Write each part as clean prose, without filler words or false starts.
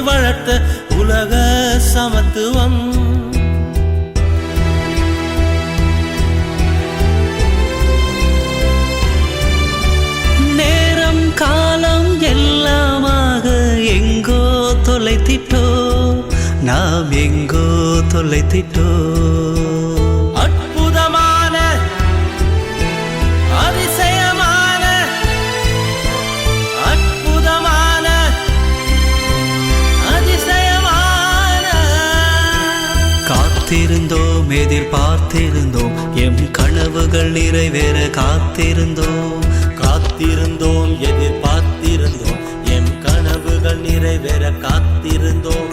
வளர்த்த உலக சமத்துவம். நேரம் காலம் எல்லாமாக எங்கோ தொலைத்திட்டோ, நாம் எங்கோ தொலைத்திட்டோ. அற்புதமான அதிசயமான அற்புதமான அதிசயமான காத்திருந்தோம், எதிர்பார்த்திருந்தோம், எம் கனவுகள் நிறைவேற காத்திருந்தோம். காத்திருந்தோம், எதிர்பார்த்திருந்தோம், எம் கனவுகள் நிறைவேற காத்திருந்தோம்.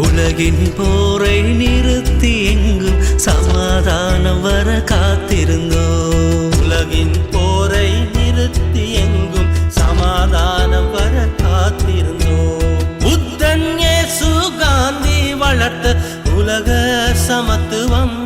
உலகின் போரை நிறுத்தி எங்கும் சமாதானம் வர காத்திருந்தோம். உலகின் போரை நிறுத்தி எங்கும் சமாதானம் வர காத்திருந்தோம். புத்தன் இயேசு காந்தி வளர்த்த உலக சமத்துவம்.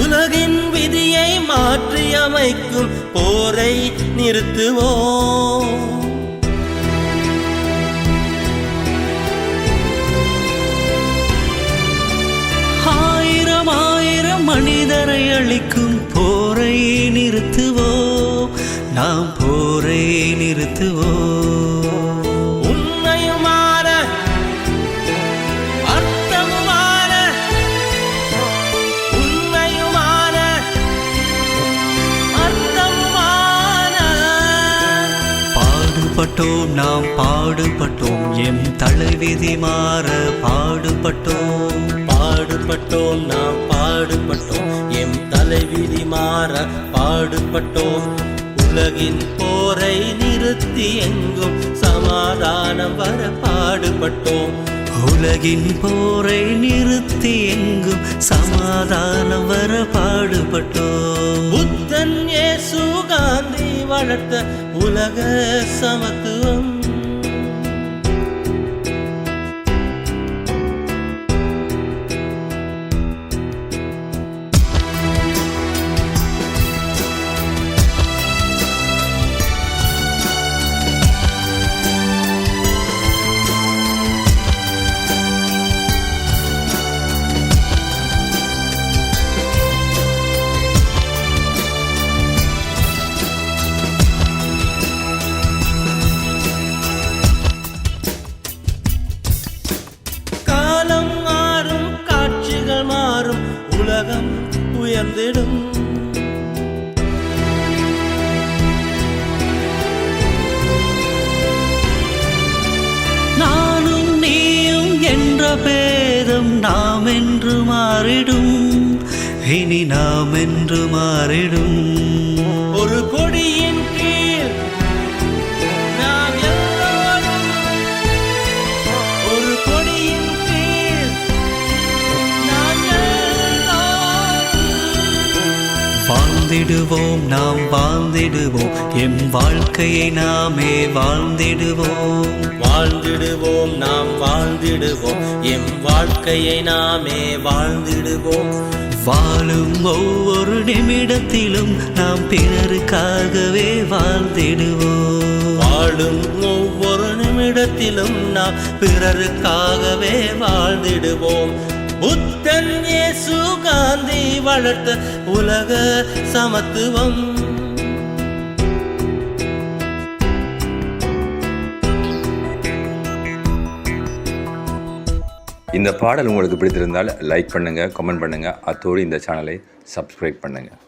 உலகின் விதியை மாற்றி அமைக்கும் போரை நிறுத்துவோம். ஆயிரம் ஆயிரம் மனிதரை அழிக்கும் போரை நிறுத்துவோம். நாம் போரை நிறுத்துவோம். நாம் பாடுபட்டோம், எம் தலைவிதி மாற பாடுபட்டோம். பாடுபட்டோம், நாம் பாடுபட்டோம், எம் தலைவிதி மாற பாடுபட்டோம். உலகின் போரை நிறுத்தி எங்கும் சமாதானம் வர பாடுபட்டோம். உலகின் போரை நிறுத்தி எங்கும் சமாதானம் வர பாடுபட்டோம். புத்தன் இயேசு காந்தி வளர்த்த உலக சமத்துவம். உலகம் உயர்ந்திடும். நானும் நீயும் என்ற பேதம் நாம் என்று மாறிடும். இனி நாம் என்று மாறிடும். ஒரு கொடியின் கீழ் நாம் எல்லோரும், ஒரு கொடியின் கீழ் நாம் வாழ்ந்திடுவோம். நாம் வாழ்ந்திடுவோம், எம் வாழ்க்கையை நாமே வாழ்ந்திடுவோம். வாழ்ந்திடுவோம், நாம் வாழ்ந்திடுவோம், எம் வாழ்க்கையை நாமே வாழ்ந்திடுவோம். வாழும் ஒவ்வொரு நிமிடத்திலும் நாம் பிறருக்காகவே வாழ்ந்திடுவோம். வாழும் ஒவ்வொரு நிமிடத்திலும் நாம் பிறருக்காகவே வாழ்ந்திடுவோம். புத்தன் இயேசு காந்தி வளர்த்த உலக சமத்துவம். இந்த பாடல் உங்களுக்கு பிடித்திருந்தால் லைக் பண்ணுங்கள், கமெண்ட் பண்ணுங்கள், அத்தோடு இந்த சேனலை சப்ஸ்கிரைப் பண்ணுங்கள்.